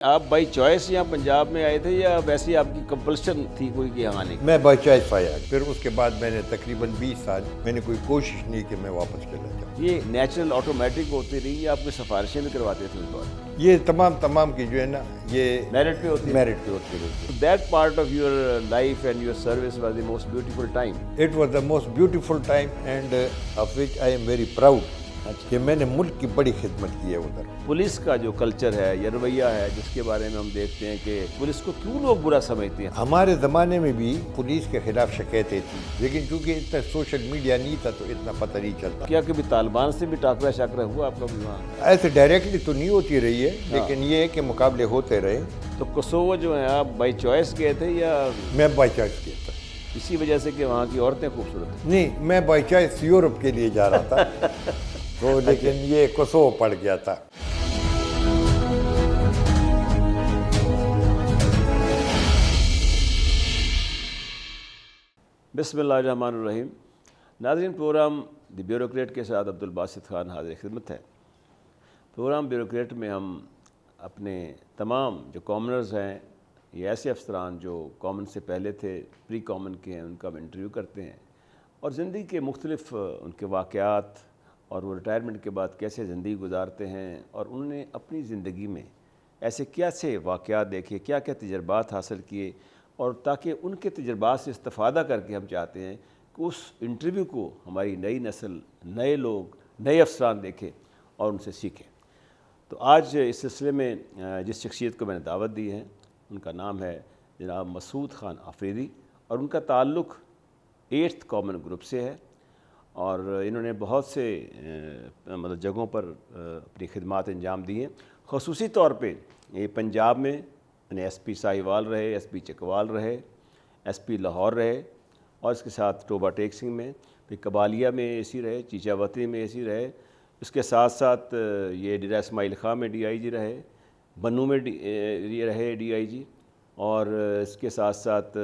آپ by choice یہاں پنجاب میں آئے تھے یا ویسے آپ کی کمپلشن تھی کوئی کہ یہاں آنے کی؟ میں بائی چوائس آیا، پھر اس کے بعد میں نے تقریباً 20 سال میں نے کوئی کوشش نہیں کہ میں واپس چلا جاؤں۔ یہ نیچرل آٹومیٹک ہوتی رہی یا آپ کو سفارشیں بھی کرواتے تھے اس دور؟ یہ تمام کی جو ہے نا یہ میرٹ پہ ہوتی؟ میرٹ پہ ہوتی رہتی۔ That part of your life and your service was the most beautiful time. It was the most beautiful time and of which I am very proud کہ میں نے ملک کی بڑی خدمت کی ہے ادھر۔ پولیس کا جو کلچر ہے یا رویہ ہے جس کے بارے میں ہم دیکھتے ہیں کہ پولیس کو کیوں لوگ برا سمجھتے ہیں؟ ہمارے زمانے میں بھی پولیس کے خلاف شکایتیں تھیں، لیکن چونکہ اتنا سوشل میڈیا نہیں تھا تو اتنا پتہ نہیں چلتا۔ کیا کبھی طالبان سے بھی ٹاکرا شاکرا ہوا آپ کا بھی وہاں؟ ایسے ڈائریکٹلی تو نہیں ہوتی رہی ہے، لیکن یہ ہے کہ مقابلے ہوتے رہے۔ تو کوسوو جو ہیں آپ بائی چوائس گئے تھے یا میں بائی چوائس گیا تھا؟ اسی وجہ سے کہ وہاں کی عورتیں خوبصورت ہیں؟ نہیں، میں بائی چوائس یورپ کے لیے جا رہا تھا تو لیکن یہ کوسوو پڑ گیا تھا۔ بسم اللہ الرحمن الرحیم۔ ناظرین، پروگرام دی بیوروکریٹ کے ساتھ عبدالباسط خان حاضر خدمت ہے۔ پروگرام بیوروکریٹ میں ہم اپنے تمام جو کامنرز ہیں یا ایسے افسران جو کامن سے پہلے تھے، پری کامن کے ہیں، ان کا ہم انٹرویو کرتے ہیں اور زندگی کے مختلف ان کے واقعات اور وہ ریٹائرمنٹ کے بعد کیسے زندگی گزارتے ہیں اور انہوں نے اپنی زندگی میں ایسے کیسے واقعات دیکھے، کیا کیا تجربات حاصل کیے، اور تاکہ ان کے تجربات سے استفادہ کر کے ہم چاہتے ہیں کہ اس انٹرویو کو ہماری نئی نسل، نئے لوگ، نئے افسران دیکھیں اور ان سے سیکھیں۔ تو آج اس سلسلے میں جس شخصیت کو میں نے دعوت دی ہے ان کا نام ہے جناب مسعود خان آفریدی، اور ان کا تعلق 8th کامن گروپ سے ہے اور انہوں نے بہت سے مطلب جگہوں پر اپنی خدمات انجام دی ہیں۔ خصوصی طور پہ یہ پنجاب میں یعنی ایس پی ساہیوال رہے، ایس پی چکوال رہے، ایس پی لاہور رہے، اور اس کے ساتھ ٹوبا ٹیک سنگھ میں، پھر کبالیہ میں اے سی رہے، چیچاوتی میں اے سی رہے، اس کے ساتھ ساتھ یہ ڈیرہ اسماعیل خاں میں ڈی آئی جی رہے، بنوں میں رہے ڈی آئی جی، اور اس کے ساتھ ساتھ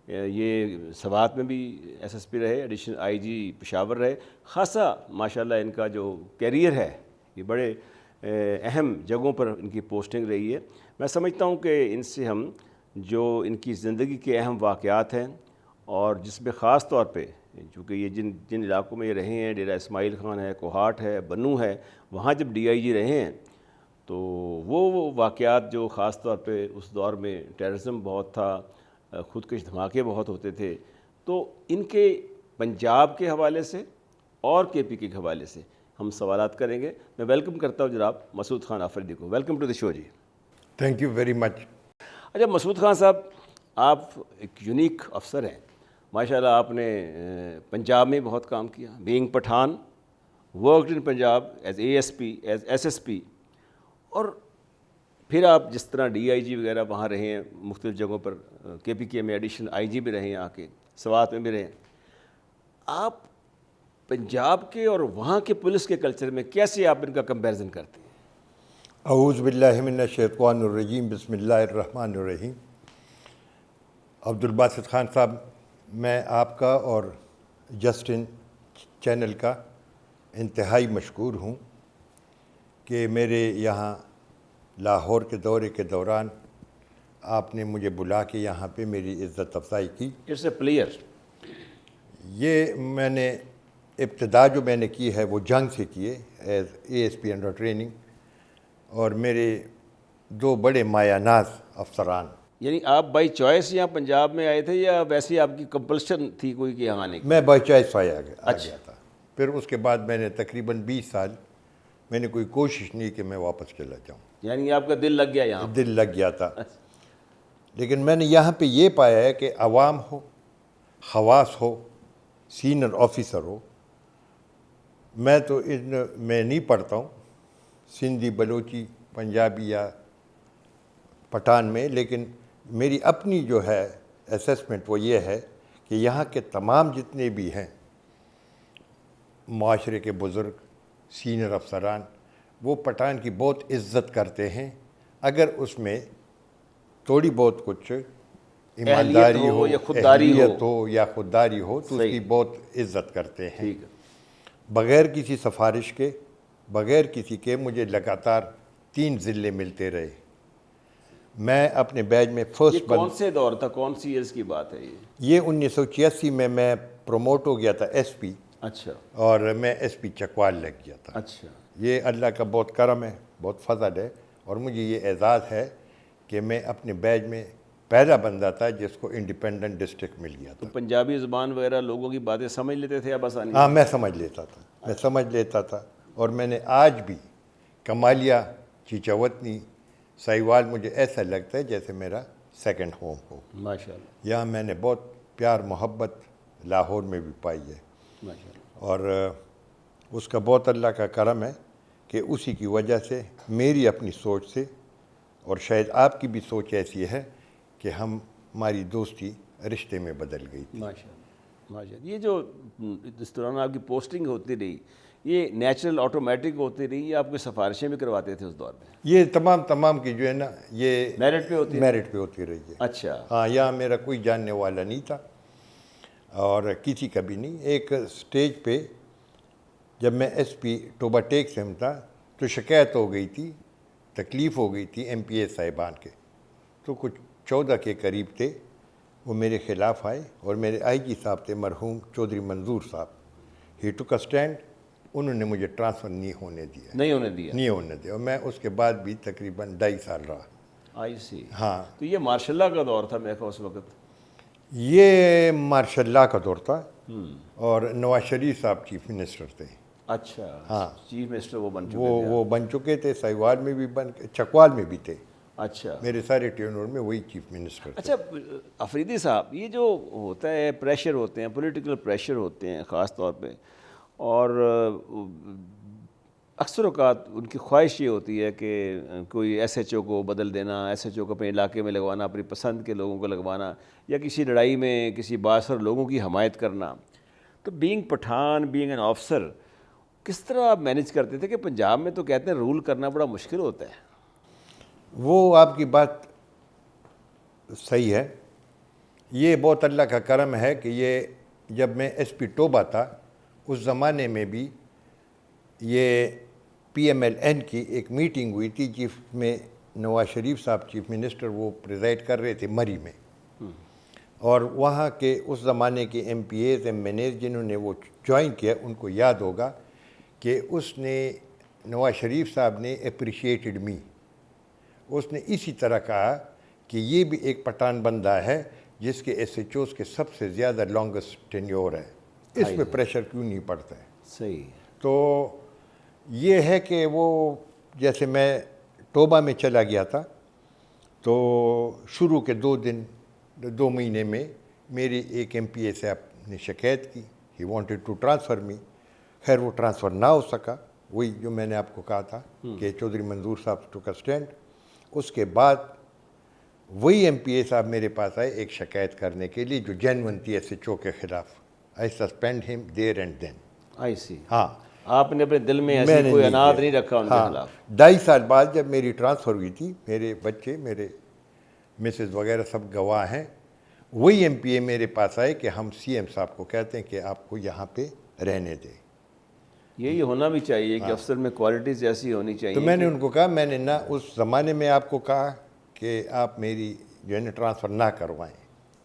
یہ سوات میں بھی ایس ایس پی رہے، ایڈیشنل آئی جی پشاور رہے۔ خاصا ماشاءاللہ ان کا جو کیریئر ہے یہ بڑے اہم جگہوں پر ان کی پوسٹنگ رہی ہے۔ میں سمجھتا ہوں کہ ان سے ہم جو ان کی زندگی کے اہم واقعات ہیں اور جس میں خاص طور پہ چونکہ یہ جن علاقوں میں یہ رہے ہیں، ڈیرہ اسماعیل خان ہے، کوہاٹ ہے، بنوں ہے، وہاں جب ڈی آئی جی رہے ہیں تو وہ واقعات جو خاص طور پہ اس دور میں ٹیررزم بہت تھا، خودکش دھماکے بہت ہوتے تھے، تو ان کے پنجاب کے حوالے سے اور کے پی کے حوالے سے ہم سوالات کریں گے۔ میں ویلکم کرتا ہوں جناب مسعود خان آفریدی کو۔ Welcome to the show ji. Thank you very much. اچھا مسعود خان صاحب، آپ ایک یونیک افسر ہیں ماشاءاللہ۔ آپ نے پنجاب میں بہت کام کیا، being Pathan, worked in Punjab as A S P, as S S P, اور پھر آپ جس طرح ڈی آئی جی وغیرہ وہاں رہے ہیں مختلف جگہوں پر، کے پی کے میں ایڈیشنل آئی جی بھی رہے ہیں، آ کے سوات میں بھی رہے ہیں۔ آپ پنجاب کے اور وہاں کے پولیس کے کلچر میں کیسے آپ ان کا کمپیریزن کرتے ہیں؟ اعوذ باللہ من الشیطان الرجیم، بسم اللہ الرحمن الرحیم۔ عبدالباسط خان صاحب، میں آپ کا اور جسٹن چینل کا انتہائی مشکور ہوں کہ میرے یہاں لاہور کے دورے کے دوران آپ نے مجھے بلا کے یہاں پہ میری عزت افزائی کی۔ It's a player. یہ میں نے ابتدا جو میں نے کی ہے وہ جنگ سے کیے، as A S P under training, اور میرے 2 بڑے مایہ ناز افسران۔ یعنی آپ بائی چوائس یہاں پنجاب میں آئے تھے یا ویسے آپ کی کمپلشن تھی کوئی کہ یہاں آنے کی؟ میں بائی چوائس آ گیا تھا، پھر اس کے بعد میں نے تقریباً 20 سال میں نے کوئی کوشش نہیں کہ میں واپس چلا جاؤں۔ یعنی آپ کا دل لگ گیا یہاں؟ دل لگ گیا تھا، لیکن میں نے یہاں پہ یہ پایا ہے کہ عوام ہو، خواص ہو، سینئر آفیسر ہو، میں تو ان میں نہیں پڑھتا ہوں سندھی، بلوچی، پنجابی یا پٹھان میں، لیکن میری اپنی جو ہے اسیسمنٹ وہ یہ ہے کہ یہاں کے تمام جتنے بھی ہیں معاشرے کے بزرگ، سینئر افسران، وہ پٹھان کی بہت عزت کرتے ہیں، اگر اس میں تھوڑی بہت کچھ ایمانداری ہو، اہلیت ہو یا خودداری ہو تو اس کی بہت عزت کرتے ہیں۔ بغیر کسی سفارش کے، بغیر کسی کے مجھے لگاتار 3 ضلع ملتے رہے، میں اپنے بیچ میں یہ فرسٹ کون سے دور تھا، کون سی ایئرس کی بات ہے یہ 1986 میں پروموٹ ہو گیا تھا ایس پی، اچھا اور میں ایس پی چکوال لگ گیا تھا. اچھا. یہ اللہ کا بہت کرم ہے، بہت فضل ہے، اور مجھے یہ اعزاز ہے کہ میں اپنے بیچ میں پہلا بندہ تھا جس کو انڈیپینڈنٹ ڈسٹرکٹ مل گیا تو تھا. پنجابی زبان وغیرہ لوگوں کی باتیں سمجھ لیتے تھے اب آسانی ہاں میں سمجھ لیتا تھا، اور میں نے آج بھی کمالیہ چیچاوتنی سائیوال مجھے ایسا لگتا ہے جیسے میرا سیکنڈ ہوم ہو. ماشاء اللہ یہاں میں نے بہت پیار محبت لاہور میں بھی پائی ہے، ماشاء اللہ. اور اس کا بہت اللہ کا کرم ہے کہ اسی کی وجہ سے میری اپنی سوچ سے، اور شاید آپ کی بھی سوچ ایسی ہے کہ ہماری دوستی رشتے میں بدل گئی تھی. ماشاء اللہ ماشاء اللہ. یہ جو اس دوران آپ کی پوسٹنگ ہوتی رہی، یہ نیچرل آٹومیٹک ہوتی رہی یا آپ کو سفارشیں بھی کرواتے تھے اس دور میں؟ یہ تمام کی جو ہے نا یہ میرٹ پہ ہوتی میرٹ پہ ہوتی رہی ہے. اچھا. ہاں یہاں میرا کوئی جاننے والا نہیں تھا اور کسی کا بھی نہیں. ایک سٹیج پہ جب میں ایس پی ٹوبا ٹیک سے تھا تو شکایت ہو گئی تھی، تکلیف ہو گئی تھی ایم پی اے صاحبان کے، تو کچھ 14 کے قریب تھے، وہ میرے خلاف آئے، اور میرے آئی جی صاحب تھے مرحوم چودھری منظور صاحب. ہی ٹوک اے اسٹینڈ، انہوں نے مجھے ٹرانسفر نہیں ہونے دیا، اور میں اس کے بعد بھی تقریباً 2.5 سال رہا. آئی سی. ہاں تو یہ ماشاء اللہ کا دور تھا میرے کو اس وقت. یہ ماشاء اللہ کا دور تھا، اور نواز شریف صاحب چیف منسٹر تھے. اچھا. ہاں چیف منسٹر وہ بن چکے تھے. وہ بن چکے تھے، سائیوال میں بھی چکوال میں بھی تھے. اچھا. میرے سارے ٹینور میں وہی چیف منسٹر تھے. اچھا افریدی صاحب، یہ جو ہوتا ہے پریشر ہوتے ہیں، پولیٹیکل پریشر ہوتے ہیں خاص طور پہ، اور اکثر اوقات ان کی خواہش یہ ہوتی ہے کہ کوئی ایس ایچ او کو بدل دینا، ایس ایچ او کو اپنے علاقے میں لگوانا، اپنی پسند کے لوگوں کو لگوانا، یا کسی لڑائی میں کسی بااثر لوگوں کی حمایت کرنا. تو being Pathan, being an officer, کس طرح آپ مینیج کرتے تھے کہ پنجاب میں تو کہتے ہیں رول کرنا بڑا مشکل ہوتا ہے؟ وہ آپ کی بات صحیح ہے. یہ بہت اللہ کا کرم ہے کہ یہ جب میں ایس پی ٹوبا تھا اس زمانے میں بھی یہ پی ایم ایل این کی ایک میٹنگ ہوئی تھی جس میں نواز شریف صاحب چیف منسٹر وہ پریزائڈ کر رہے تھے مری میں، اور وہاں کے اس زمانے کے M P A's M N A's جنہوں نے وہ جوائن کیا ان کو یاد ہوگا کہ اس نے نواز شریف صاحب نے اپریشیٹڈ می. اس نے اسی طرح کہا کہ یہ بھی ایک پٹھان بندہ ہے جس کے ایس ایچ اوز کے سب سے زیادہ لانگسٹ ٹینیور ہے، اس پہ پریشر کیوں نہیں پڑتا ہے. صحیح. تو یہ ہے کہ وہ جیسے میں ٹوبا میں چلا گیا تھا تو شروع کے 2 مہینے میں میری ایک ایم پی اے صاحب نے شکایت کی، ہی وانٹیڈ ٹو ٹرانسفر می. خیر وہ ٹرانسفر نہ ہو سکا، وہی جو میں نے آپ کو کہا تھا کہ چودھری منظور صاحب ٹوک اے اسٹینڈ. اس کے بعد وہی ایم پی اے صاحب میرے پاس آئے ایک شکایت کرنے کے لیے جو جینون تھی ایس ایچ او کے خلاف. آئی سسپینڈ ہم دیر اینڈ دین. آئی سی. ہاں آپ نے اپنے دل میں ایسی کوئی اناد نہیں رکھا ان کے خلاف؟ 2.5 سال بعد جب میری ٹرانسفر ہوئی تھی، میرے بچے، میرے مسز وغیرہ سب گواہ ہیں، وہی ایم پی اے میرے پاس آئے کہ ہم سی ایم صاحب کو کہتے ہیں کہ آپ کو یہاں پہ رہنے دیں. یہی ہونا بھی چاہیے کہ افسر میں کوالٹیز ایسی ہونی چاہیے. تو میں نے ان کو کہا، میں نے نہ اس زمانے میں آپ کو کہا کہ آپ میری جو ہے نا ٹرانسفر نہ کروائیں،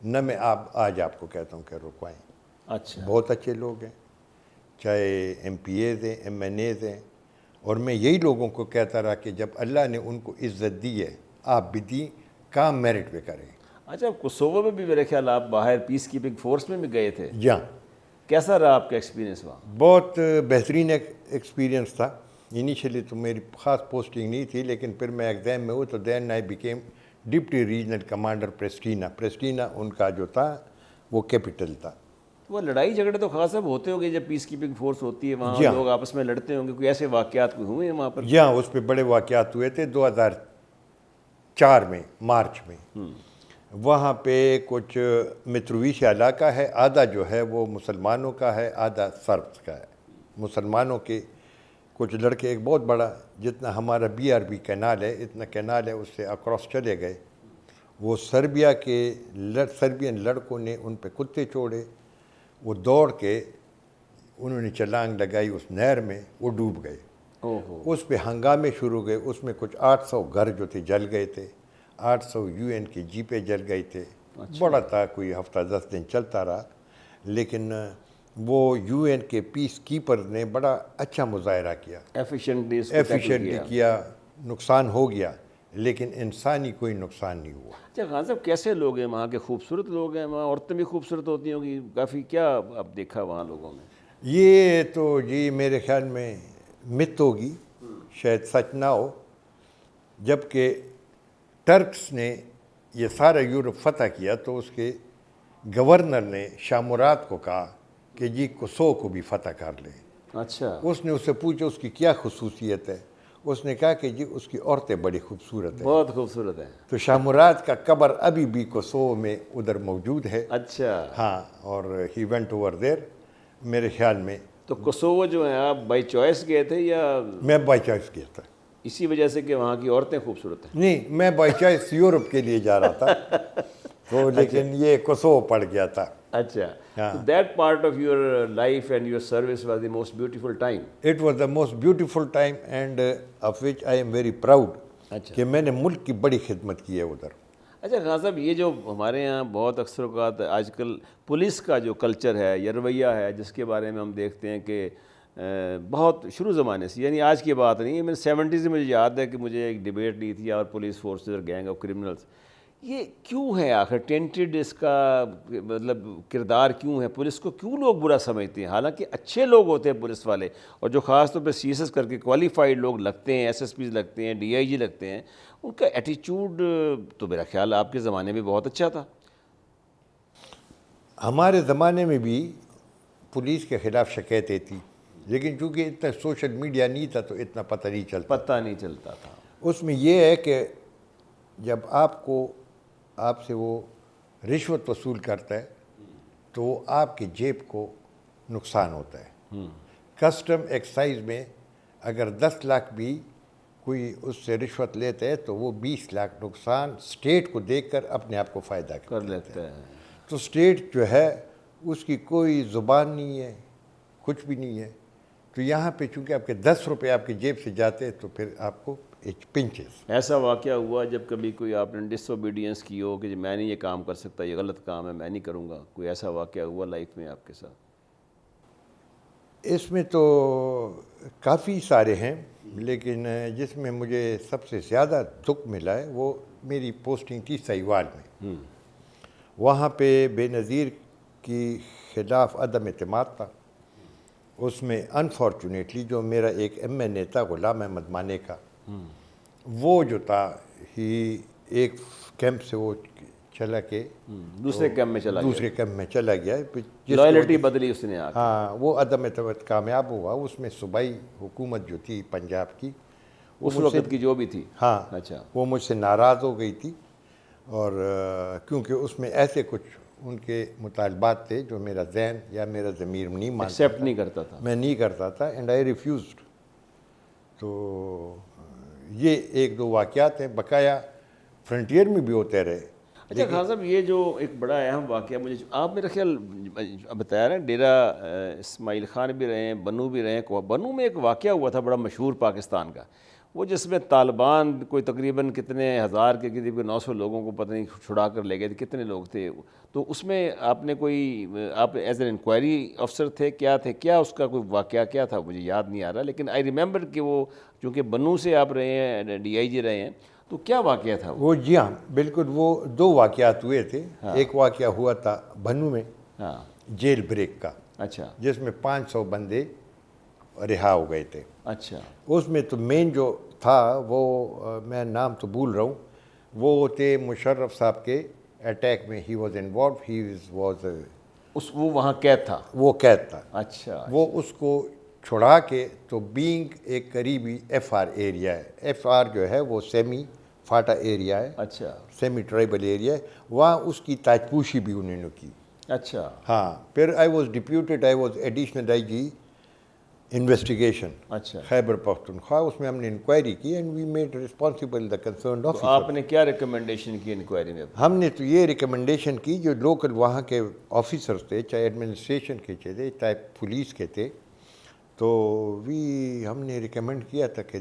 نہ میں آج آپ کو کہتا ہوں کہ رکوائیں. اچھا. بہت اچھے لوگ ہیں، چاہے ایم پی ایز ہیں، ایم این ایز ہیں، اور میں یہی لوگوں کو کہتا رہا کہ جب اللہ نے ان کو عزت دی ہے آپ بھی دیں، کام میرٹ پہ کریں. اچھا کوسوو میں بھی میرے خیال آپ باہر پیس کیپنگ فورس میں بھی گئے تھے. جہاں کیسا رہا آپ کا ایکسپیرینس وہاں؟ بہت بہترین ایکسپیرینس تھا. انیشلی تو میری خاص پوسٹنگ نہیں تھی، لیکن پھر میں ایگزام میں ہوں تو then I became deputy regional commander Pristina ان کا جو تھا وہ کیپٹل تھا. وہ لڑائی جھگڑے تو خاص اب ہوتے ہوں گے جب پیس کیپنگ فورس ہوتی ہے وہاں، لوگ آپس میں لڑتے ہوں گے. کوئی ایسے واقعات کوئی ہوئے ہیں وہاں پر؟ جہاں اس پہ بڑے واقعات ہوئے تھے 2004 میں مارچ میں. وہاں پہ کچھ مترویش علاقہ ہے، آدھا جو ہے وہ مسلمانوں کا ہے، آدھا سربس کا ہے. مسلمانوں کے کچھ لڑکے، ایک بہت بڑا جتنا ہمارا بی آر بی کینال ہے اتنا کینال ہے، اس سے اکراس چلے گئے. وہ سربین لڑکوں نے ان پہ کتے چھوڑے، وہ دوڑ کے انہوں نے چھلانگ لگائی اس نہر میں، وہ ڈوب گئے. اس پہ ہنگامے شروع ہوئے. اس میں کچھ 800 گھر جو تھے جل گئے تھے. 800 UN کے جیپیں جل گئے تھے. بڑا تھا, کوئی ہفتہ 10 دن چلتا رہا, لیکن وہ UN کے پیس کیپر نے بڑا اچھا مظاہرہ کیا, ایفیشینٹلی کیا. نقصان ہو گیا لیکن انسانی کوئی نقصان نہیں ہوا. اچھا خان صاحب, کیسے لوگ ہیں وہاں کے؟ خوبصورت لوگ ہیں وہاں؟ عورتیں بھی خوبصورت ہوتی ہوں گی کافی, کیا آپ دیکھا وہاں لوگوں میں؟ یہ تو جی میرے خیال میں مت ہوگی, شاید سچ نہ ہو. جب کہ ٹرکس نے یہ سارا یورپ فتح کیا تو اس کے گورنر نے شاہ مراد کو کہا کہ جی کوسوو کو بھی فتح کر لیں. اچھا. اس نے اس سے پوچھا اس کی کیا خصوصیت ہے, اس نے کہا کہ جی اس کی عورتیں بڑی خوبصورت ہیں. بہت خوبصورت ہیں. تو شاہ مراد کا قبر ابھی بھی کوسوو میں ادھر موجود ہے. اچھا. ہاں, اور ہی وینٹ اوور دیر میرے خیال میں. تو کوسوو جو ہیں آپ بائی چوائس گئے تھے یا؟ میں بائی چوائس گیا تھا. اسی وجہ سے کہ وہاں کی عورتیں خوبصورت ہیں؟ نہیں, میں بائی چوائس یورپ کے لیے جا رہا تھا تو لیکن یہ کوسوو پڑ گیا تھا. اچھا. That part of your life and your service was the most beautiful time. It was the most beautiful time and of which I am very proud کہ میں نے ملک کی بڑی خدمت کی ہے ادھر. اچھا خان صاحب, یہ جو ہمارے یہاں بہت اکثر اوقات آج کل پولیس کا جو کلچر ہے یا رویہ ہے, جس کے بارے میں ہم دیکھتے ہیں کہ بہت شروع زمانے سے, یعنی آج کی بات نہیں ہے, میں 70s میں مجھے یاد ہے کہ مجھے ایک ڈیبیٹ لی تھی اور پولیس فورسز اور گینگ آف کرمنلز. یہ کیوں ہے آخر ٹینٹڈ, اس کا مطلب کردار کیوں ہے؟ پولیس کو کیوں لوگ برا سمجھتے ہیں؟ حالانکہ اچھے لوگ ہوتے ہیں پولیس والے, اور جو خاص طور پہ CS کر کے کوالیفائڈ لوگ لگتے ہیں, SSPs لگتے ہیں, DIG لگتے ہیں, ان کا ایٹیچیوڈ تو میرا خیال آپ کے زمانے میں بہت اچھا تھا. ہمارے زمانے میں بھی پولیس کے خلاف شکایتیں تھیں, لیکن چونکہ اتنا سوشل میڈیا نہیں تھا تو اتنا پتہ نہیں چلتا تھا. اس میں یہ ہے کہ جب آپ سے وہ رشوت وصول کرتا ہے تو وہ آپ کی جیب کو نقصان ہوتا ہے. کسٹم ایکسائز میں اگر 10 لاکھ بھی کوئی اس سے رشوت لیتا ہے تو وہ 20 لاکھ نقصان اسٹیٹ کو دیکھ کر اپنے آپ کو فائدہ کر لیتا ہے. تو اسٹیٹ جو ہے اس کی کوئی زبان نہیں ہے, کچھ بھی نہیں ہے. تو یہاں پہ چونکہ آپ کے 10 روپے آپ کی جیب سے جاتے ہیں تو پھر آپ کو پنچز. ایسا واقعہ ہوا جب کبھی کوئی آپ نے ڈس اوبیڈینس کی ہو کہ میں نہیں یہ کام کر سکتا, یہ غلط کام ہے, میں نہیں کروں گا؟ کوئی ایسا واقعہ ہوا لائف میں آپ کے ساتھ؟ اس میں تو کافی سارے ہیں, لیکن جس میں مجھے سب سے زیادہ دکھ ملا ہے وہ میری پوسٹنگ تھی سہیوال میں. وہاں پہ بے نظیر کی خلاف عدم اعتماد تھا. اس میں انفارچونیٹلی جو میرا ایک MNA تھا غلام احمد مانے کا, وہ جو تھا ہی ایک کیمپ سے وہ چلا کے دوسرے کیمپ میں چلا گیا. لائلٹی بدلی اس نے. ہاں, وہ عدم اعتماد کامیاب ہوا. اس میں صوبائی حکومت جو تھی پنجاب کی, اس وقت کی جو بھی تھی, ہاں اچھا, وہ مجھ سے ناراض ہو گئی تھی. اور کیونکہ اس میں ایسے کچھ ان کے مطالبات تھے جو میرا ذہن یا میرا ضمیر نہیں مانتا, ایکسیپٹ نہیں کرتا تھا, میں نہیں کرتا تھا, اینڈ آئی ریفیوزڈ. تو یہ 1-2 واقعات ہیں, بقایا فرنٹیئر میں بھی ہوتے رہے. اچھا خان صاحب, یہ جو ایک بڑا اہم واقعہ مجھے آپ میرا خیال بتایا رہے ہیں, ڈیرہ اسماعیل خان بھی رہے ہیں, بنو بھی رہے ہیں. بنو میں ایک واقعہ ہوا تھا بڑا مشہور پاکستان کا, وہ جس میں طالبان کوئی تقریباً کتنے ہزار کے قریب 900 لوگوں کو پتہ نہیں چھڑا کر لے گئے تھے, کتنے لوگ تھے. تو اس میں آپ نے کوئی, آپ ایز این انکوائری افسر تھے, کیا اس کا کوئی واقعہ کیا تھا مجھے یاد نہیں آ رہا, لیکن آئی ریممبر کہ وہ چونکہ بنو سے آپ رہے ہیں, DIG رہے ہیں, تو کیا واقعہ تھا وہ؟ جی ہاں بالکل, وہ 2 واقعات ہوئے تھے. ایک واقعہ ہوا تھا بنو میں جیل بریک کا, اچھا, جس میں 500 بندے رہا ہو گئے تھے. اچھا, اس میں تو مین جو تھا وہ میں نام تو بھول رہا ہوں, وہ تھے مشرف صاحب کے اٹیک میں he was involve. He was وہ وہاں قید تھا, وہ قید تھا. اچھا, وہ اس کو چھڑا کے, تو بینگ ایک قریبی FR ایریا ہے, FR جو ہے وہ سیمی فاٹا ایریا ہے, اچھا, سیمی ٹرائبل ایریا ہے, وہاں اس کی تاجپوشی بھی انہوں نے کی. اچھا, ہاں. پھر I was additional IG investigation, اچھا, خیبر پختونخوا. اس میں ہم نے انکوائری کی and we made responsible the concerned officer. آپ نے کیا ریکمنڈیشن کی انکوائری میں؟ ہم نے تو یہ ریکمنڈیشن کی, جو لوکل وہاں کے آفیسرس تھے, چاہے ایڈمنسٹریشن کے تھے چاہے پولیس کے تھے, تو ہم نے ریکمینڈ کیا تھا کہ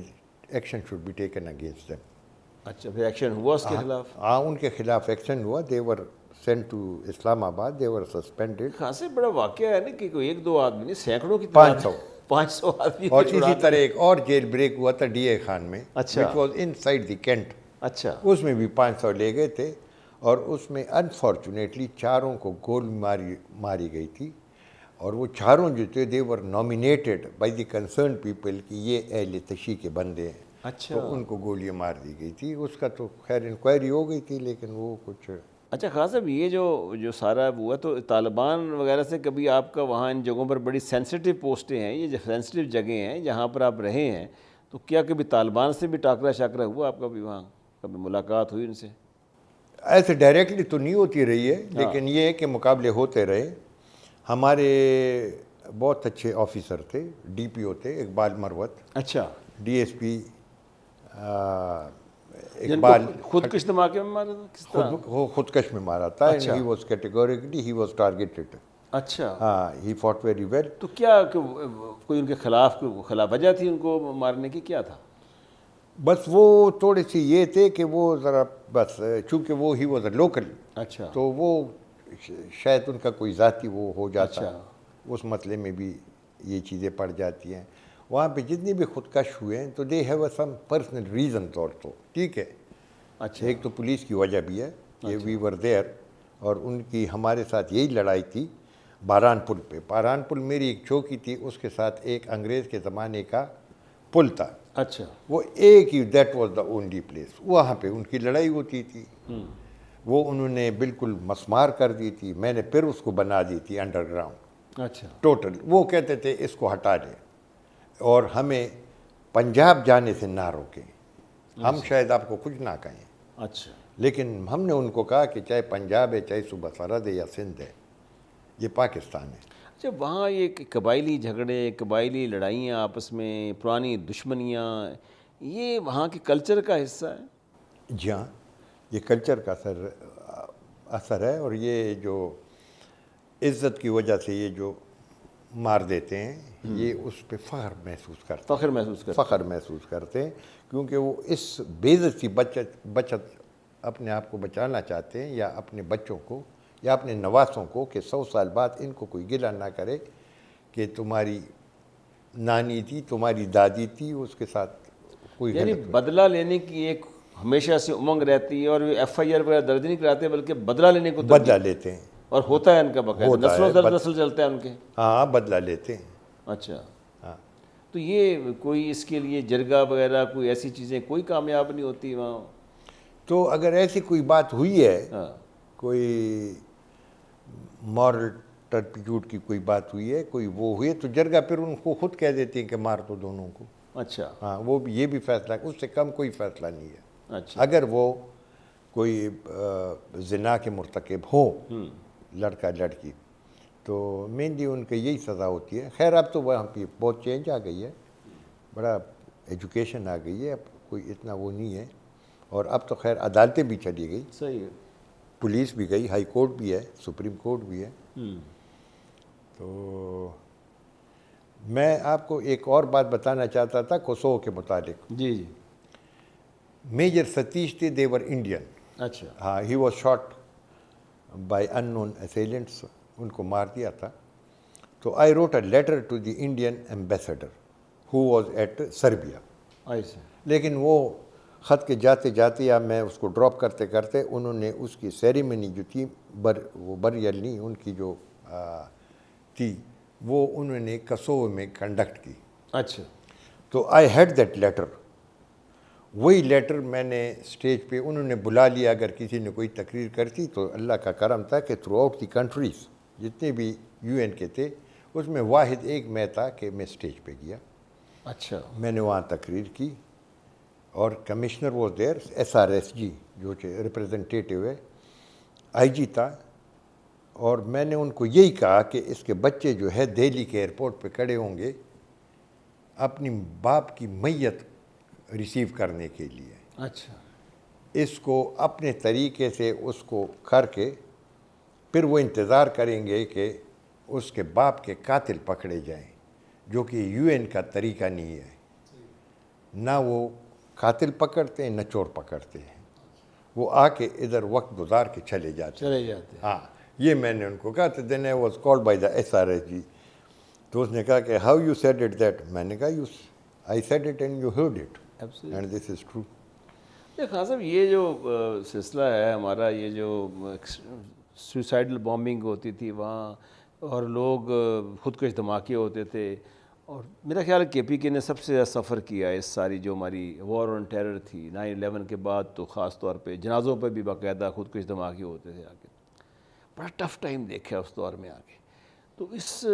action should be taken against them. اچھا پھر ایکشن ہوا اس کے خلاف؟ ہاں ان کے خلاف ایکشن ہوا. دے ور سینٹ ٹو اسلام آباد, دے ور سسپینڈیڈ. کہاں سے بڑا واقعہ ہے نا کہ کوئی ایک دو آدمی نہیں, سینکڑوں کی 500. 500 آدمی اور اسی طرح ایک اور جیل بریک ہوا تھا ڈی اے خان میں, اچھا. Which was inside the cantt. اچھا اس میں بھی 500 لے گئے تھے, اور اس میں انفارچونیٹلی 4 کو گول ماری گئی تھی. اور وہ 4 جو تھے they were nominated by the concerned people کہ یہ اہل تشیع کے بندے ہیں. اچھا تو ان کو گولیاں مار دی گئی تھی. اس کا تو خیر انکوائری ہو گئی تھی, لیکن وہ کچھ. اچھا خان صاحب, یہ جو سارا ہوا تو طالبان وغیرہ سے کبھی آپ کا وہاں ان جگہوں پر بڑی سینسیٹیو پوسٹیں ہیں, یہ جو سینسیٹیو جگہیں ہیں جہاں پر آپ رہے ہیں, تو کیا کبھی طالبان سے بھی ٹاکرا شاکرا ہوا آپ کا بھی وہاں, کبھی ملاقات ہوئی ان سے؟ ایسے ڈائریکٹلی تو نہیں ہوتی رہی ہے, لیکن یہ ہے کہ مقابلے ہوتے رہے. ہمارے بہت اچھے آفیسر تھے, ڈی پی او تھے اقبال مروت. اچھا. ڈی ایس پی جن کو اقبال خودکش دھماکے میں مارا تھا کس طرح؟ خودکش میں مارا تھا. اچھا. He was categorically he was targeted. اچھا. ہاں ہی فاٹ ویری ویل. تو کیا کوئی ان کے خلاف کوئی خلاف وجہ تھی ان کو مارنے کی, کیا تھا؟ بس وہ تھوڑی سی یہ تھے کہ وہ ذرا بس چونکہ وہ ہی واز اے لوکل, اچھا. تو وہ شاید ان کا کوئی ذاتی وہ ہو جاتا. اچھا. اس مسئلے میں بھی یہ چیزیں پڑ جاتی ہیں. وہاں پہ جتنے بھی خودکش ہوئے ہیں تو they have some personal reasons also. ٹھیک ہے. اچھا. ایک تو پولیس کی وجہ بھی ہے کہ وی ور دیئر, اور ان کی ہمارے ساتھ یہی لڑائی تھی باران پل پہ. باران پل میری ایک چوکی تھی, اس کے ساتھ ایک انگریز کے زمانے کا پل تھا. اچھا. وہ ایک ہی, that was the only place. وہاں پہ ان کی لڑائی ہوتی تھی. وہ انہوں نے بالکل مسمار کر دی تھی. میں نے پھر اس کو بنا دی تھی انڈر گراؤنڈ. اچھا. ٹوٹل وہ کہتے تھے اس کو ہٹا دیں اور ہمیں پنجاب جانے سے نہ روکیں. ہم شاید آپ کو کچھ نہ کہیں. اچھا. لیکن ہم نے ان کو کہا کہ چاہے پنجاب ہے, چاہے صوبہ سرحد ہے یا سندھ ہے, یہ پاکستان ہے. اچھا, وہاں یہ قبائلی جھگڑے, قبائلی لڑائیاں آپس میں, پرانی دشمنیاں, یہ وہاں کے کلچر کا حصہ ہے؟ جی ہاں, یہ کلچر کا اثر ہے. اور یہ جو عزت کی وجہ سے یہ جو مار دیتے ہیں, یہ اس پہ فخر محسوس کرتے ہیں, کیونکہ وہ اس بے عزتی بچت اپنے آپ کو بچانا چاہتے ہیں, یا اپنے بچوں کو یا اپنے نواسوں کو, کہ 100 سال بعد ان کو کوئی گلہ نہ کرے کہ تمہاری نانی تھی, تمہاری دادی تھی, اس کے ساتھ کوئی یعنی بدلہ لینے کی ایک ہمیشہ سے امنگ رہتی ہے, اور ایف آئی آر وغیرہ درج نہیں کراتے بلکہ بدلہ لینے کو بدلہ لیتے ہیں. اور ہوتا ہے ان کا باقاعدہ, نسلوں در نسل چلتا ہے ان کے. ہاں بدلہ لیتے ہیں. اچھا. ہاں. تو یہ کوئی اس کے لیے جرگہ وغیرہ کوئی ایسی چیزیں کوئی کامیاب نہیں ہوتی وہاں؟ تو اگر ایسی کوئی بات ہوئی ہے, کوئی مورل ٹرپیٹیوڈ کی کوئی بات ہوئی ہے, کوئی وہ ہوئی ہے, تو جرگہ پھر ان کو خود کہہ دیتی ہیں کہ مار دو دونوں کو. اچھا. ہاں, وہ بھی یہ بھی فیصلہ, اس سے کم کوئی فیصلہ نہیں ہے. اچھا. اگر وہ کوئی زنا کے مرتکب ہو, لڑکا لڑکی, تو مینلی ان کے یہی سزا ہوتی ہے. خیر اب تو وہاں پہ بہت چینج آ گئی ہے, بڑا ایجوکیشن آ گئی ہے, اب کوئی اتنا وہ نہیں ہے. اور اب تو خیر عدالتیں بھی چلی گئی. صحیح ہے. پولیس بھی گئی, ہائی کورٹ بھی ہے, سپریم کورٹ بھی ہے. تو میں آپ کو ایک اور بات بتانا چاہتا تھا کوسوو کے متعلق. جی جی. میجر ستیش تھے, دے ور انڈین. اچھا. ہاں, he was shot by unknown assailants, ان کو مار دیا تھا. تو I wrote a letter to the Indian ambassador who was at Serbia. لیکن وہ خط کے جاتے جاتے, یا میں اس کو ڈراپ کرتے کرتے, انہوں نے اس کی سیریمنی جو تھی وہ بریل نہیں, ان کی جو تھی وہ انہوں نے کوسوو میں کنڈکٹ کی. اچھا. تو آئی ہیڈ دیٹ لیٹر. وہی لیٹر میں نے اسٹیج پہ انہوں نے بلا لیا, اگر کسی نے کوئی تقریر کرتی تو اللہ کا کرم تھا کہ تھرو آؤٹ دی کنٹریز جتنے بھی یو این کے تھے, اس میں واحد ایک میں تھا کہ میں اسٹیج پہ گیا. اچھا. میں نے وہاں تقریر کی, اور commissioner was there, S R S G جو ریپرزنٹیٹیو ہے, آئی جی تھا. اور میں نے ان کو یہی کہا کہ اس کے بچے جو ہے دہلی کے ایئرپورٹ پہ کھڑے ہوں گے اپنی باپ کی میت ریسیو کرنے کے لیے. اچھا. اس کو اپنے طریقے سے اس کو کر کے پھر وہ انتظار کریں گے کہ اس کے باپ کے قاتل پکڑے جائیں, جو کہ یو این کا طریقہ نہیں ہے. نہ وہ قاتل پکڑتے ہیں نہ چور پکڑتے ہیں، وہ آ کے ادھر وقت گزار کے چلے جاتے ہیں۔ ہاں یہ میں نے ان کو کہا تو then I was called by the SRSG، تو اس نے کہا کہ how you said it that, میں نے کہا I said it and you heard it and this is true. Khan sahib یہ جو سلسلہ ہے ہمارا، یہ جو سوسائڈل بامبنگ ہوتی تھی وہاں اور لوگ خودکش دھماکے ہوتے تھے، اور میرا خیال ہے KPK نے سب سے زیادہ سفر کیا ہے اس ساری جو ہماری وار آن ٹیرر تھی 9/11 کے بعد، تو خاص طور پہ جنازوں پہ بھی باقاعدہ خودکش دھماکے ہوتے تھے آگے، بڑا ٹف ٹائم دیکھا اس دور میں آگے۔ تو اس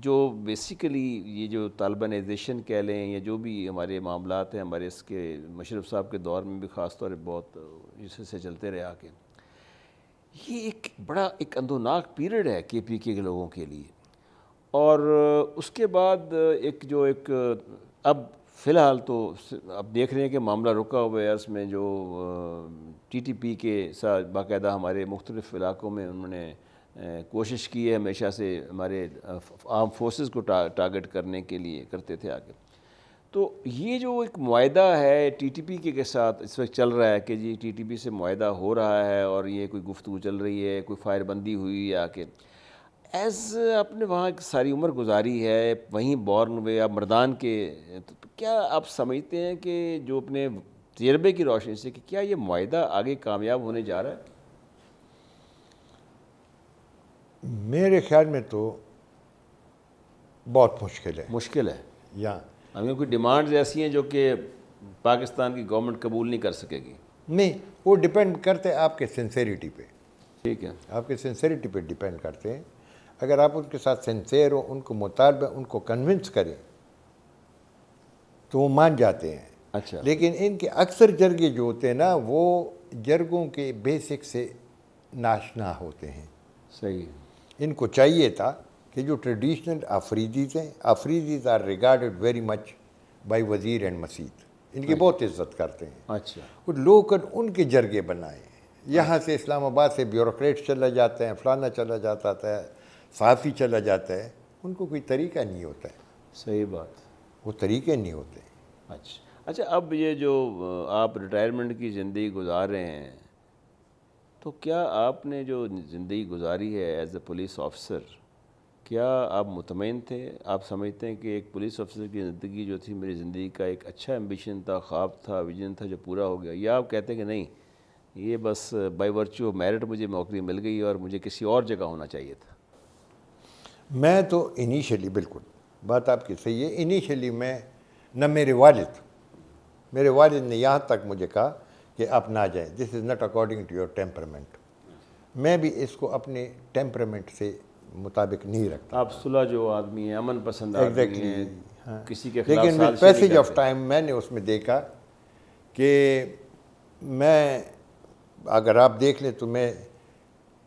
جو بیسیکلی یہ جو طالبانائزیشن کہہ لیں یا جو بھی ہمارے معاملات ہیں ہمارے اس کے مشرف صاحب کے دور میں بھی خاص طور پہ بہت اس سے چلتے رہے آگے، یہ ایک بڑا ایک اندوناک پیریڈ ہے KPK کے لوگوں کے لیے۔ اور اس کے بعد ایک اب فی الحال تو اب دیکھ رہے ہیں کہ معاملہ رکا ہوا ہے، اس میں جو TTP کے ساتھ باقاعدہ ہمارے مختلف علاقوں میں انہوں نے کوشش کی ہے ہمیشہ سے، ہمارے آرم فورسز کو ٹارگٹ کرنے کے لیے کرتے تھے آگے۔ تو یہ جو ایک معاہدہ ہے TTP کے ساتھ اس وقت چل رہا ہے کہ جی TTP سے معاہدہ ہو رہا ہے اور یہ کوئی گفتگو چل رہی ہے، کوئی فائر بندی ہوئی ہے آکے، آپ نے وہاں ساری عمر گزاری ہے، وہیں بورن ہوئے آپ مردان کے، تو کیا آپ سمجھتے ہیں کہ جو اپنے تجربے کی روشنی سے کہ کیا یہ معاہدہ آگے کامیاب ہونے جا رہا ہے؟ میرے خیال میں تو بہت مشکل ہے یا ہمیں کوئی ڈیمانڈز ایسی ہیں جو کہ پاکستان کی گورنمنٹ قبول نہیں کر سکے گی؟ نہیں، وہ ڈیپینڈ کرتے ہیں آپ کے سنسیریٹی پہ، ٹھیک ہے، آپ کے سنسیریٹی پہ ڈیپینڈ کرتے ہیں۔ اگر آپ ان کے ساتھ سنسیئر ہو، ان کو مطالبہ ان کو کنونس کریں تو وہ مان جاتے ہیں۔ اچھا، لیکن ان کے اکثر جرگے جو ہوتے ہیں نا، وہ جرگوں کے بیسک سے ناشنا ہوتے ہیں۔ صحیح، ان کو چاہیے تھا کہ جو ٹریڈیشنل آفریدیز ہیں، آفریدیز آر ریگارڈڈ ویری مچ بائی وزیر اینڈ مسید، ان کی بہت عزت کرتے ہیں۔ اچھا، وہ لوکل ان کے جرگے بنائے، یہاں سے اسلام آباد سے بیوروکریٹ چلا جاتے ہیں، فلانا چلا جاتا ہے، صحافی چلا جاتا ہے، ان کو کوئی طریقہ نہیں ہوتا ہے، صحیح بات، وہ طریقے نہیں ہوتے۔ اچھا اب یہ جو آپ ریٹائرمنٹ کی زندگی گزار رہے ہیں، تو کیا آپ نے جو زندگی گزاری ہے ایز اے پولیس آفیسر، کیا آپ مطمئن تھے؟ آپ سمجھتے ہیں کہ ایک پولیس آفیسر کی زندگی جو تھی میری زندگی کا ایک اچھا ایمبیشن تھا، خواب تھا، ویژن تھا جو پورا ہو گیا، یا آپ کہتے ہیں کہ نہیں یہ بس بائی ورچو آف میرٹ مجھے نوکری مل گئی اور مجھے کسی اور جگہ ہونا چاہیے تھا؟ میں تو انیشلی، بالکل بات آپ کی صحیح ہے، انیشلی میں نہ میرے والد نے یہاں تک مجھے کہا کہ آپ نہ جائیں، this is not according to your temperament, میں بھی اس کو اپنے ٹیمپرمنٹ سے مطابق نہیں رکھتا۔ آپ صلح جو آدمی ہیں، امن پسند آدمی ہیں، کسی کے خلاف لیکن ود پیسج آف ٹائم میں نے اس میں دیکھا کہ میں، اگر آپ دیکھ لیں تو میں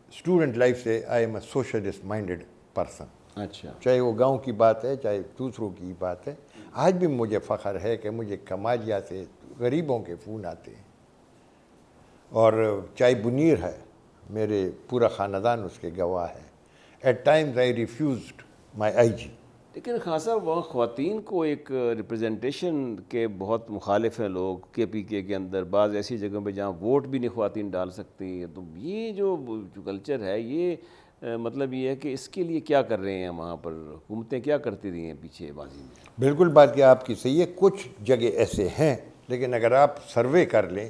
اسٹوڈنٹ لائف سے I am a socialist minded person, اچھا، چاہے وہ گاؤں کی بات ہے چاہے دوسروں کی بات ہے۔ آج بھی مجھے فخر ہے کہ مجھے کمالیہ سے غریبوں کے فون آتے ہیں، اور چاہے بنیر ہے، میرے پورا خاندان اس کے گواہ ہے۔ At times I refused my IG۔ لیکن خان صاحب وہاں خواتین کو ایک ریپرزنٹیشن کے بہت مخالف ہیں لوگ KPK کے اندر، بعض ایسی جگہوں پہ جہاں ووٹ بھی نہیں خواتین ڈال سکتی، تو یہ جو کلچر ہے یہ مطلب یہ ہے کہ اس کے لیے کیا کر رہے ہیں وہاں پر حکومتیں، کیا کرتی رہی ہیں پیچھے بازی میں؟ بالکل بات کہ آپ کی صحیح ہے، کچھ جگہ ایسے ہیں، لیکن اگر آپ سروے کر لیں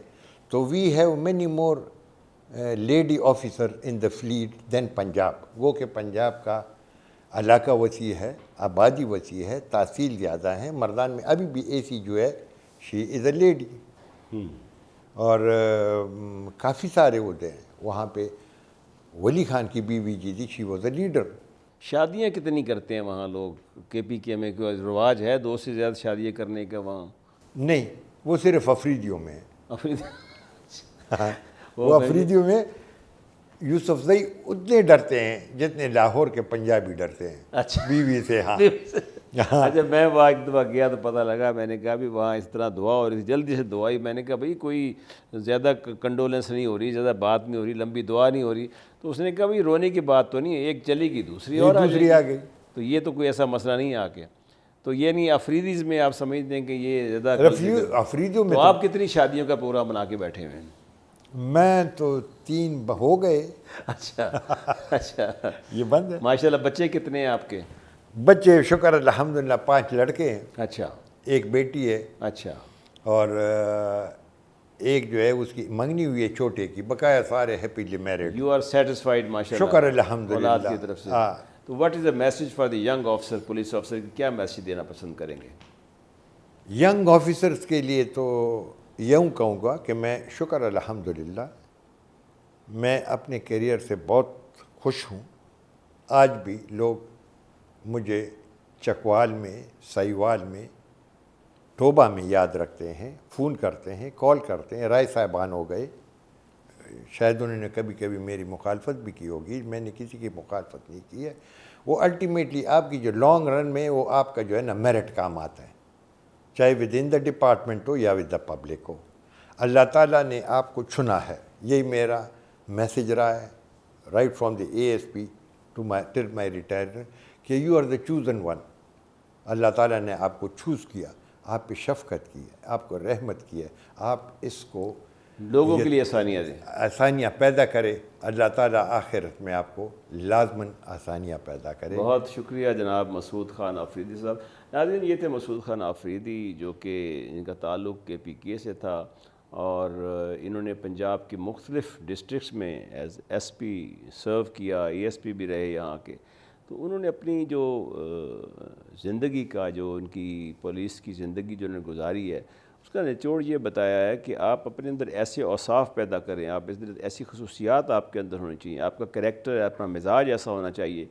تو we have many more lady officer in the fleet than Punjab. وہ کہ پنجاب کا علاقہ وسیع ہے، آبادی وسیع ہے، تحصیل زیادہ ہیں، مردان میں ابھی بھی AC جو ہے شی از اے لیڈی، اور کافی سارے ہوتے ہیں وہاں پہ۔ ولی خان کی بیوی جی تھی، شی واز اے لیڈر۔ شادیاں کتنی کرتے ہیں وہاں لوگ KPK میں؟ کوئی رواج ہے 2 سے زیادہ شادیاں کرنے کا وہاں؟ نہیں، وہ صرف افریدیوں میں ہے۔ ہاں، وہ افریدیوں میں یوسف زئی اتنے ڈرتے ہیں جتنے لاہور کے پنجابی ڈرتے ہیں اچھا بیوی سے۔ ہاں، اچھا، میں وہاں ایک دفعہ گیا تو پتہ لگا، میں نے کہا بھی وہاں اس طرح دعا ہو رہی تھی، جلدی سے دعا ہی، میں نے کہا بھائی کوئی زیادہ کنڈولنس نہیں ہو رہی، زیادہ بات نہیں ہو رہی، لمبی دعا نہیں ہو رہی، تو اس نے کہا بھائی رونے کی بات تو نہیں ہے، ایک چلی گئی دوسری اور دوسری آ گئی۔ تو یہ تو کوئی ایسا مسئلہ نہیں ہے آ کے۔ تو یہ نہیں افریدیز میں آپ سمجھتے ہیں کہ یہ زیادہ افریدیوں میں تو آپ کتنی شادیوں کا پروگرام بنا کے بیٹھے ہوئے ہیں؟ میں تو 3 ہو گئے. اچھا اچھا یہ بند ہے. ماشاءاللہ. بچے کتنے ہیں آپ کے؟ بچے شکر الحمدللہ 5 لڑکے ہیں. اچھا. 1 بیٹی ہے. اچھا. اور ایک جو ہے اس کی منگنی ہوئی ہے چھوٹے کی. بقایا سارے happily married. You are satisfied ماشاءاللہ. شکر الحمدللہ. اولاد کی طرف سے. تو what is the message for the young officer, police officer, کیا میسج دینا پسند کریں گے؟ ینگ آفیسرس کے لیے تو یوں کہوں گا کہ میں شکر الحمدللہ میں اپنے کیریئر سے بہت خوش ہوں. آج بھی لوگ مجھے چکوال میں، سائیوال میں، ٹوبہ میں یاد رکھتے ہیں، فون کرتے ہیں، کال کرتے ہیں. رائے صاحبان ہو گئے، شاید انہوں نے کبھی کبھی میری مخالفت بھی کی ہوگی، میں نے کسی کی مخالفت نہیں کی ہے. وہ الٹیمیٹلی آپ کی جو لانگ رن میں وہ آپ کا جو ہے نا میرٹ کام آتا ہے، چاہے ود ان دا ڈپارٹمنٹ ہو یا ود دا پبلک ہو. اللہ تعالیٰ نے آپ کو چنا ہے. یہی میرا میسج رہا ہے right from the ASP to my retirement کہ you are the chosen one. اللہ تعالیٰ نے آپ کو چوز کیا، آپ پہ شفقت کی ہے، آپ کو رحمت کی ہے. آپ اس کو لوگوں کے لیے آسانیاں دیں، آسانیاں پیدا کرے. اللہ تعالیٰ آخرت میں آپ کو لازماً آسانیاں پیدا کرے. بہت شکریہ جناب مسعود خان آفریدی صاحب. ناظرین، یہ تھے مسعود خان آفریدی جو کہ ان کا تعلق KPK سے تھا، اور انہوں نے پنجاب کے مختلف ڈسٹرکٹس میں ایز SP سرو کیا، ASP بھی رہے یہاں کے. تو انہوں نے اپنی جو زندگی کا، جو ان کی پولیس کی زندگی جو انہوں نے گزاری ہے، اس کا نچوڑ یہ بتایا ہے کہ آپ اپنے اندر ایسے اوصاف پیدا کریں، آپ ایسی خصوصیات آپ کے اندر ہونی چاہیے، آپ کا کریکٹر، اپنا مزاج ایسا ہونا چاہیے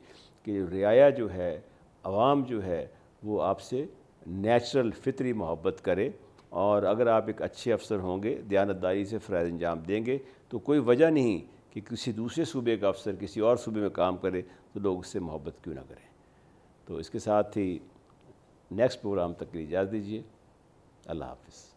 کہ رعایا جو ہے، عوام جو ہے، وہ آپ سے نیچرل فطری محبت کرے. اور اگر آپ ایک اچھے افسر ہوں گے، دیانتداری سے فرائض انجام دیں گے، تو کوئی وجہ نہیں کہ کسی دوسرے صوبے کا افسر کسی اور صوبے میں کام کرے تو لوگ اس سے محبت کیوں نہ کریں. تو اس کے ساتھ ہی نیکسٹ پروگرام تک کی اجازت دیجیے. اللہ حافظ.